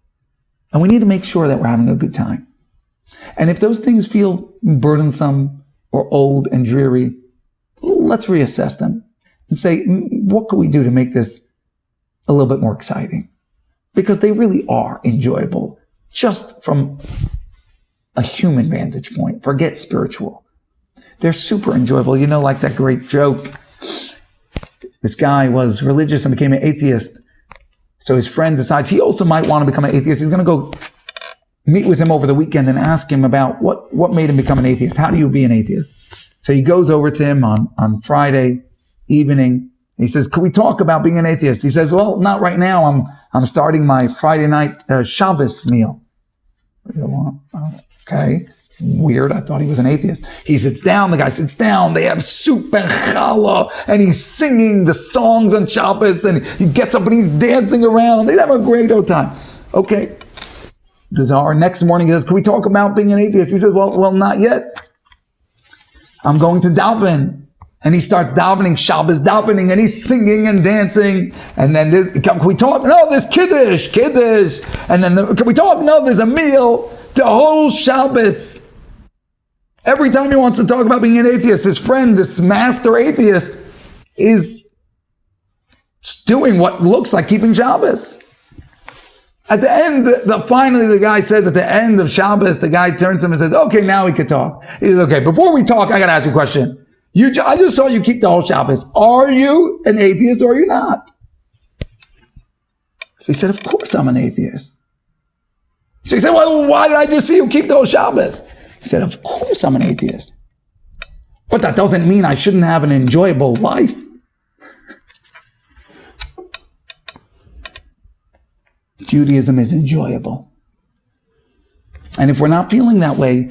And we need to make sure that we're having a good time. And if those things feel burdensome or old and dreary, let's reassess them and say, what can we do to make this a little bit more exciting? Because they really are enjoyable, just from a human vantage point. Forget spiritual. They're super enjoyable. You know, like that great joke. This guy was religious and became an atheist. So his friend decides he also might want to become an atheist. He's going to go meet with him over the weekend and ask him about what made him become an atheist. How do you be an atheist? So he goes over to him on Friday evening. He says, "Can we talk about being an atheist?" He says, "Well, not right now. I'm starting my Friday night Shabbos meal." Okay. Weird. I thought he was an atheist. He sits down. The guy sits down. They have soup and challah, and he's singing the songs on Shabbos, and he gets up and he's dancing around. They have a great old time. Okay. Bizarre. Next morning he says, "Can we talk about being an atheist?" He says, well, not yet. I'm going to daven. And he starts davening, Shabbos davening, and he's singing and dancing. And then can we talk? No, there's Kiddush. And then can we talk? No, there's a meal. The whole Shabbos. Every time he wants to talk about being an atheist, his friend, this master atheist, is doing what looks like keeping Shabbos. At the end, finally the guy says, at the end of Shabbos, the guy turns to him and says, "Okay, now we can talk." He says, "Okay, before we talk, I got to ask you a question. I just saw you keep the whole Shabbos. Are you an atheist or are you not?" So he said, "Of course I'm an atheist." So he said, "Well, why did I just see you keep the whole Shabbos?" He said, "Of course I'm an atheist. But that doesn't mean I shouldn't have an enjoyable life." Judaism is enjoyable. And if we're not feeling that way,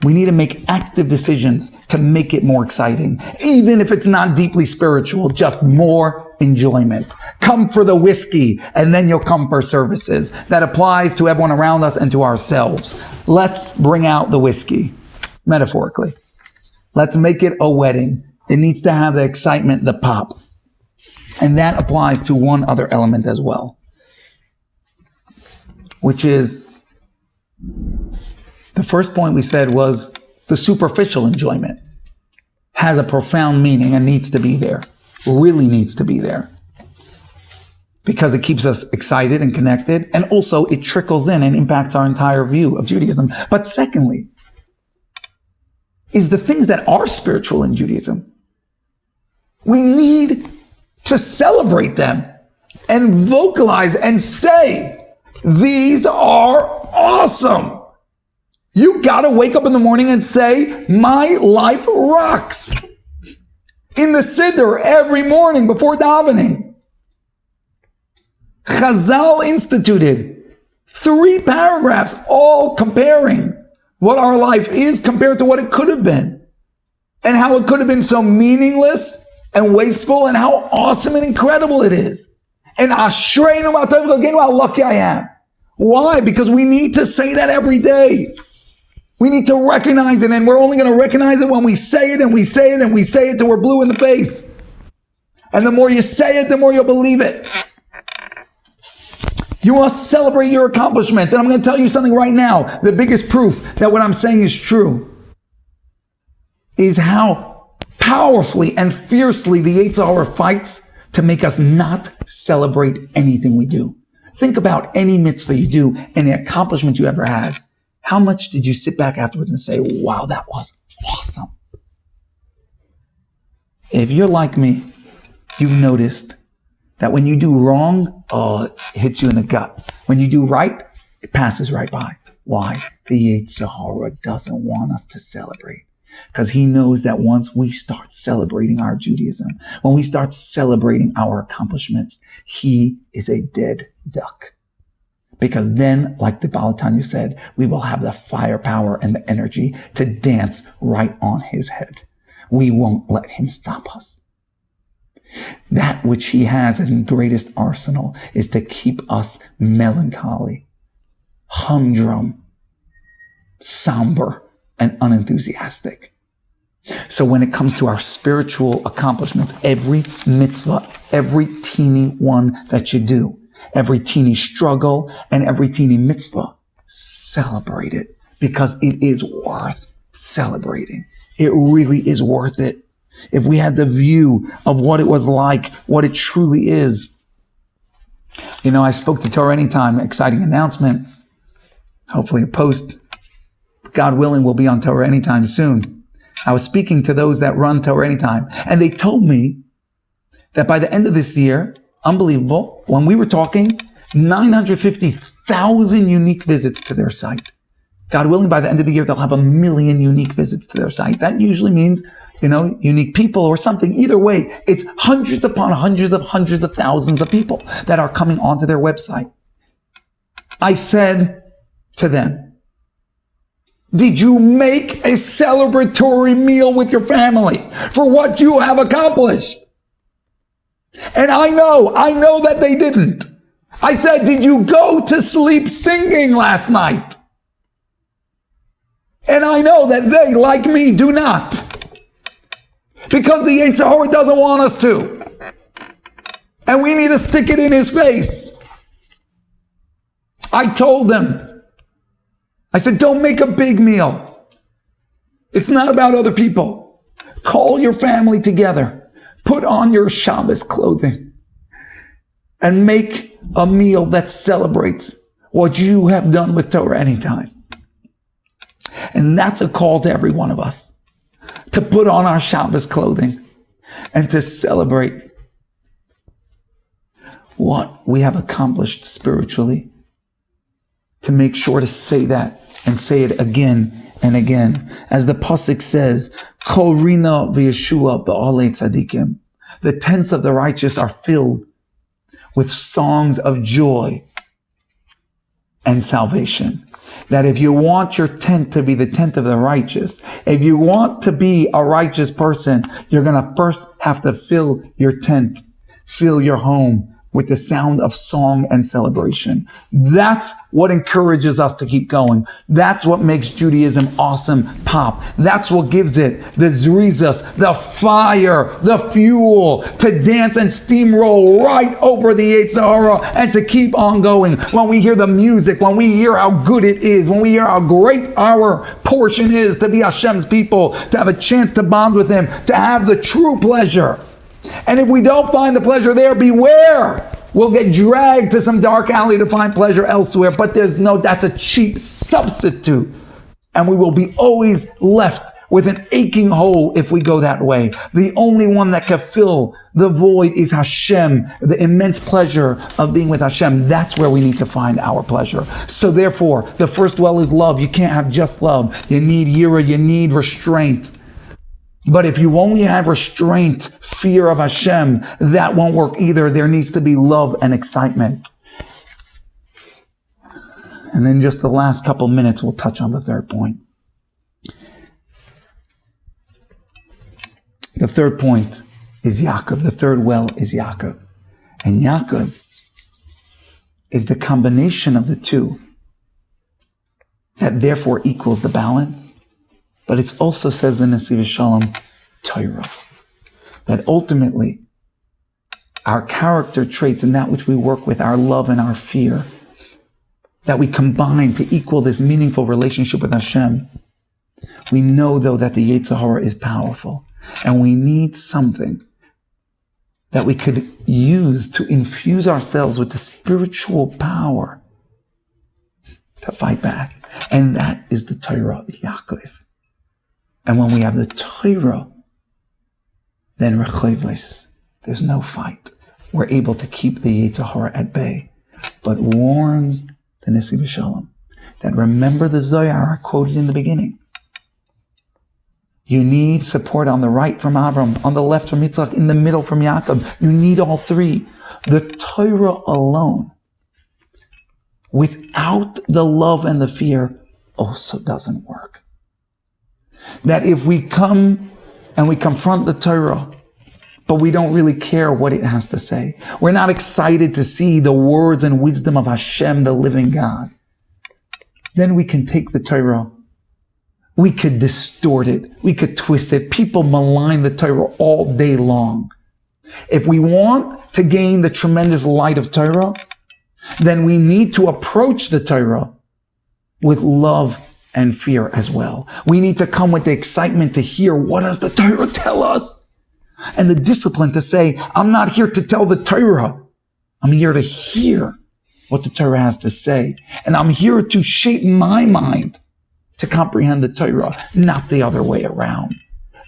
we need to make active decisions to make it more exciting. Even if it's not deeply spiritual, just more enjoyment. Come for the whiskey, and then you'll come for services. That applies to everyone around us and to ourselves. Let's bring out the whiskey, metaphorically. Let's make it a wedding. It needs to have the excitement, the pop. And that applies to one other element as well, which is the first point we said was the superficial enjoyment has a profound meaning and needs to be there, really needs to be there, because it keeps us excited and connected, and also it trickles in and impacts our entire view of Judaism. But secondly, is the things that are spiritual in Judaism. We need to celebrate them and vocalize and say, these are awesome. You gotta wake up in the morning and say, my life rocks. In the Siddur every morning before davening. Chazal instituted 3 paragraphs all comparing what our life is compared to what it could have been. And how it could have been so meaningless and wasteful, and how awesome and incredible it is. And Ashreinu Ma'atov, how lucky I am. Why? Because we need to say that every day. We need to recognize it, and we're only going to recognize it when we say it, and we say it, and we say it till we're blue in the face. And the more you say it, the more you'll believe it. You must celebrate your accomplishments. And I'm going to tell you something right now. The biggest proof that what I'm saying is true is how powerfully and fiercely the Yetzer Hara fights to make us not celebrate anything we do. Think about any mitzvah you do, any accomplishment you ever had. How much did you sit back afterwards and say, wow, that was awesome? If you're like me, you've noticed that when you do wrong, it hits you in the gut. When you do right, it passes right by. Why? The Yetzer Hara doesn't want us to celebrate. Because he knows that once we start celebrating our Judaism, when we start celebrating our accomplishments, he is a dead duck. Because then, like the Baal Tanya said, we will have the firepower and the energy to dance right on his head. We won't let him stop us. That which he has in greatest arsenal is to keep us melancholy, humdrum, somber, and unenthusiastic. So when it comes to our spiritual accomplishments, every mitzvah, every teeny one that you do, every teeny struggle, and every teeny mitzvah, celebrate it, because it is worth celebrating. It really is worth it. If we had the view of what it was like, what it truly is. You know, I spoke to Torah Anytime, exciting announcement, hopefully a post. God willing, we'll be on Torah Anytime soon. I was speaking to those that run Torah Anytime, and they told me that by the end of this year, unbelievable, when we were talking, 950,000 unique visits to their site. God willing, by the end of the year, they'll have 1 million unique visits to their site. That usually means, unique people or something. Either way, it's hundreds upon hundreds of thousands of people that are coming onto their website. I said to them, did you make a celebratory meal with your family for what you have accomplished? And I know that they didn't. I said, did you go to sleep singing last night? And I know that they, like me, do not. Because the Yetzer Hara doesn't want us to. And we need to stick it in his face. I told them, I said, don't make a big meal. It's not about other people. Call your family together. Put on your Shabbos clothing. And make a meal that celebrates what you have done with Torah Anytime. And that's a call to every one of us. To put on our Shabbos clothing. And to celebrate what we have accomplished spiritually. To make sure to say that and say it again and again. As the Pasuk says, Kol Rina v'Yeshua ba'alei tzadikim. The tents of the righteous are filled with songs of joy and salvation. That if you want your tent to be the tent of the righteous, if you want to be a righteous person, you're going to first have to fill your tent fill your home with the sound of song and celebration. That's what encourages us to keep going. That's what makes Judaism awesome pop. That's what gives it the zrizas, the fire, the fuel to dance and steamroll right over the Yetzer Hara and to keep on going. When we hear the music, when we hear how good it is, when we hear how great our portion is to be Hashem's people, to have a chance to bond with Him, to have the true pleasure. And if we don't find the pleasure there, beware. We'll get dragged to some dark alley to find pleasure elsewhere, but that's a cheap substitute. And we will be always left with an aching hole if we go that way. The only one that can fill the void is Hashem, the immense pleasure of being with Hashem. That's where we need to find our pleasure. So therefore, the first well is love. You can't have just love. You need yira, you need restraint. But if you only have restraint, fear of Hashem, that won't work either. There needs to be love and excitement. And then just the last couple minutes, we'll touch on the third point. The third point is Yaakov. The third well is Yaakov. And Yaakov is the combination of the two that therefore equals the balance. But it also says in Nesiv Shalom, Torah, that ultimately our character traits and that which we work with, our love and our fear, that we combine to equal this meaningful relationship with Hashem. We know, though, that the Yetzer Hara is powerful, and we need something that we could use to infuse ourselves with the spiritual power to fight back. And that is the Torah of Yaakov. And when we have the Torah, then Rechovos, there's no fight. We're able to keep the Yetzer Hara at bay. But warns the Nesiv Shalom that remember the Zohar I quoted in the beginning. You need support on the right from Avram, on the left from Yitzchak, in the middle from Yaakov. You need all three. The Torah alone, without the love and the fear, also doesn't work. That if we come and we confront the Torah, but we don't really care what it has to say, we're not excited to see the words and wisdom of Hashem, the living God, then we can take the Torah, we could distort it, we could twist it. People malign the Torah all day long. If we want to gain the tremendous light of Torah, then we need to approach the Torah with love and fear as well. We need to come with the excitement to hear, what does the Torah tell us? And the discipline to say, I'm not here to tell the Torah. I'm here to hear what the Torah has to say. And I'm here to shape my mind to comprehend the Torah, not the other way around.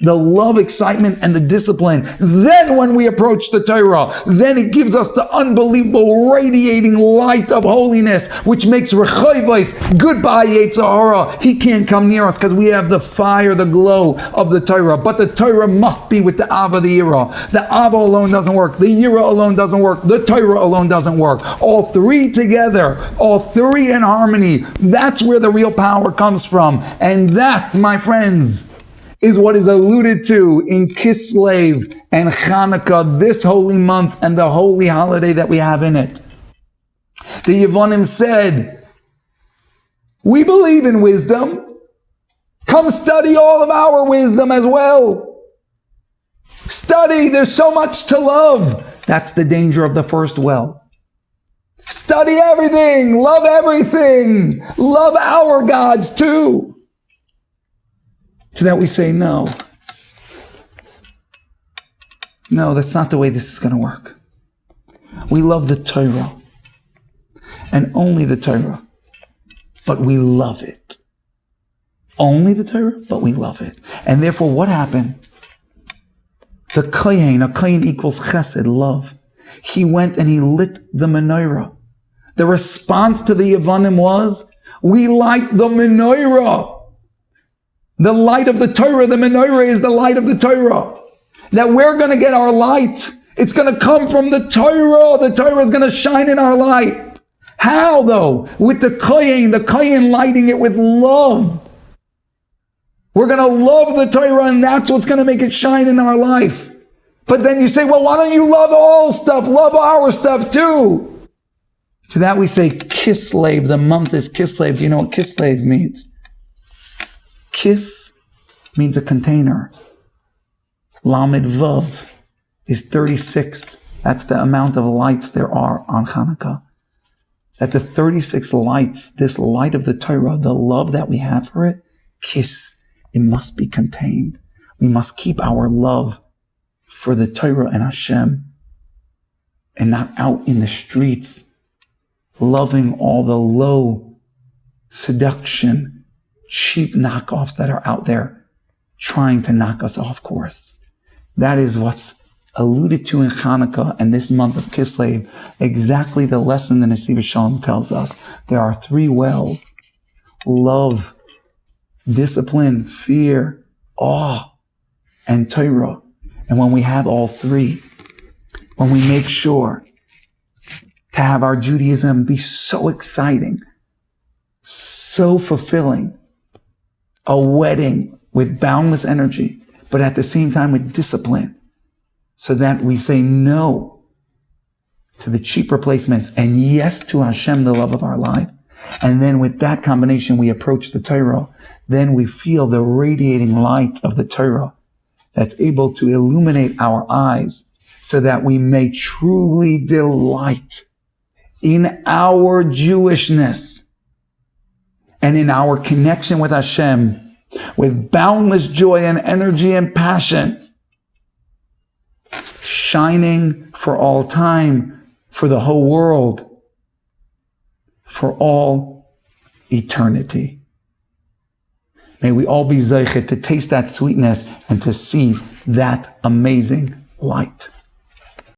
The love, excitement, and the discipline. Then when we approach the Torah, then it gives us the unbelievable radiating light of holiness, which makes Rechovos, goodbye Yetzer Hara. He can't come near us because we have the fire, the glow of the Torah. But the Torah must be with the Ava, the Yira. The Ava alone doesn't work. The Yira alone doesn't work. The Torah alone doesn't work. All three together, all three in harmony. That's where the real power comes from. And that, my friends, is what is alluded to in Kislev and Chanukah, this holy month and the holy holiday that we have in it. The Yevonim said, we believe in wisdom. Come study all of our wisdom as well. Study, there's so much to love. That's the danger of the first well. Study everything, love our gods too. To that we say, no, that's not the way this is going to work. We love the Torah, and only the Torah, but we love it. Only the Torah, but we love it. And therefore, what happened? The Kohen, a Kohen equals chesed, love. He went and he lit the menorah. The response to the Yevonim was, we light the menorah. The light of the Torah, the menorah is the light of the Torah. That we're going to get our light. It's going to come from the Torah. The Torah is going to shine in our light. How though? With the Kohen lighting it with love. We're going to love the Torah, and that's what's going to make it shine in our life. But then you say, well, why don't you love all stuff? Love our stuff too. To that we say Kislev. The month is Kislev. Do you know what Kislev means? Kis means a container. Lamed Vav is 36. That's the amount of lights there are on Hanukkah. That the 36 lights, this light of the Torah, the love that we have for it, Kis, it must be contained. We must keep our love for the Torah and Hashem and not out in the streets loving all the low seduction, cheap knockoffs that are out there trying to knock us off course. That is what's alluded to in Hanukkah and this month of Kislev, exactly the lesson the Nesiv Shalom tells us. There are 3 wells: love, discipline, fear, awe, and Torah. And when we have all 3, when we make sure to have our Judaism be so exciting, so fulfilling, a wedding with boundless energy, but at the same time with discipline, so that we say no to the cheap replacements and yes to Hashem, the love of our life. And then with that combination, we approach the Torah. Then we feel the radiating light of the Torah that's able to illuminate our eyes so that we may truly delight in our Jewishness and in our connection with Hashem with boundless joy and energy and passion, shining for all time, for the whole world, for all eternity. May we all be zeichet to taste that sweetness and to see that amazing light.